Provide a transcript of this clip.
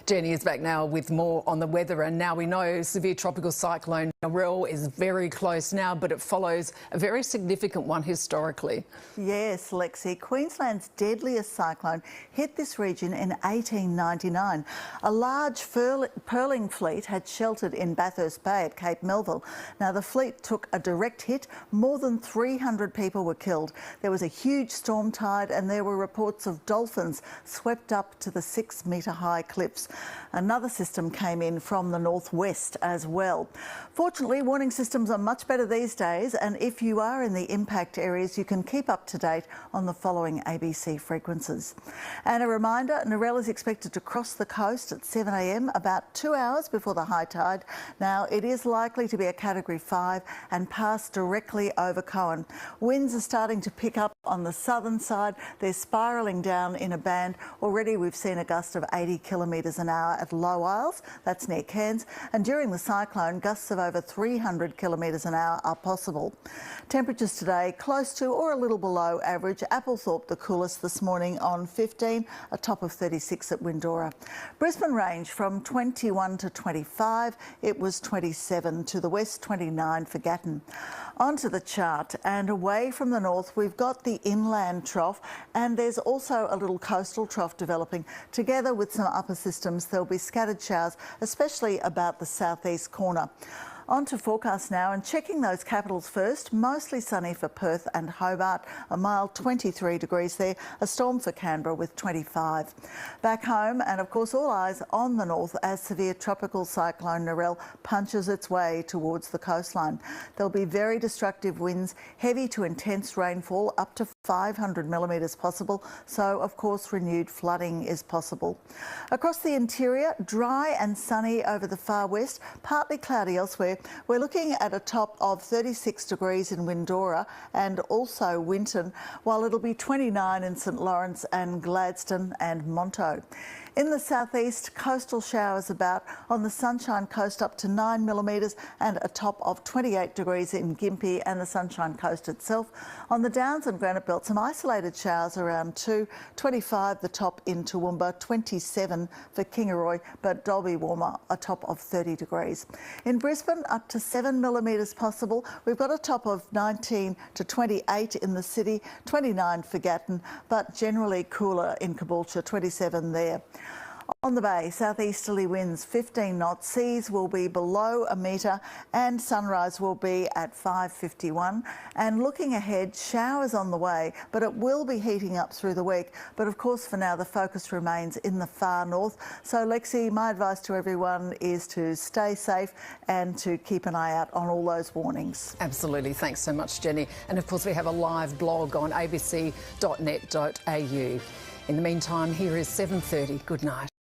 Jenny is back now with more on the weather, and now we know severe tropical cyclone Narelle is very close now, but it follows a very significant one historically. Yes, Lexy. Queensland's deadliest cyclone hit this region in 1899. A large pearling fleet had sheltered in Bathurst Bay at Cape Melville. Now, the fleet took a direct hit. More than 300 people were killed. There was a huge storm tide and there were reports of dolphins swept up to the 6-metre high cliffs. Another system came in from the northwest as well. Fortunately, warning systems are much better these days, and if you are in the impact areas, you can keep up to date on the following ABC frequencies. And a reminder, Narelle is expected to cross the coast at 7 a.m, about 2 hours before the high tide. Now, it is likely to be a Category 5 and pass directly over Cohen. Winds are starting to pick up on the southern side. They're spiralling down in a band. Already we've seen a gust of 80 kilometres an hour at Low Isles, that's near Cairns, and during the cyclone, gusts of over 300 kilometres an hour are possible. Temperatures today close to or a little below average. Applethorpe the coolest this morning on 15, a top of 36 at Windora. Brisbane range from 21 to 25, it was 27 to the west, 29 for Gatton. Onto the chart, and away from the north we've got the inland trough, and there's also a little coastal trough developing. Together with some upper systems, there'll be scattered showers, especially about the southeast corner. On to forecast now, and checking those capitals first. Mostly sunny for Perth and Hobart, a mild 23 degrees there, a storm for Canberra with 25. Back home, and of course all eyes on the north as severe tropical cyclone Narelle punches its way towards the coastline. There'll be very destructive winds, heavy to intense rainfall, up to 500 millimetres possible, so of course renewed flooding is possible. Across the interior, dry and sunny over the far west, partly cloudy elsewhere. We're looking at a top of 36 degrees in Windora and also Winton, while it'll be 29 in St Lawrence and Gladstone and Monto. In the southeast, coastal showers about. On the Sunshine Coast up to 9 millimetres and a top of 28 degrees in Gympie and the Sunshine Coast itself. On the Downs and Granite Belt, some isolated showers around 2, 25 the top in Toowoomba, 27 for Kingaroy, but Dalby warmer, a top of 30 degrees. In Brisbane, up to 7 millimetres possible. We've got a top of 19 to 28 in the city, 29 for Gatton, but generally cooler in Caboolture, 27 there. On the bay, southeasterly winds 15 knots, seas will be below a metre and sunrise will be at 5:51. And looking ahead, showers on the way, but it will be heating up through the week. But of course, for now, the focus remains in the far north. So Lexy, my advice to everyone is to stay safe and to keep an eye out on all those warnings. Absolutely. Thanks so much, Jenny. And of course, we have a live blog on abc.net.au. In the meantime, here is 7:30. Good night.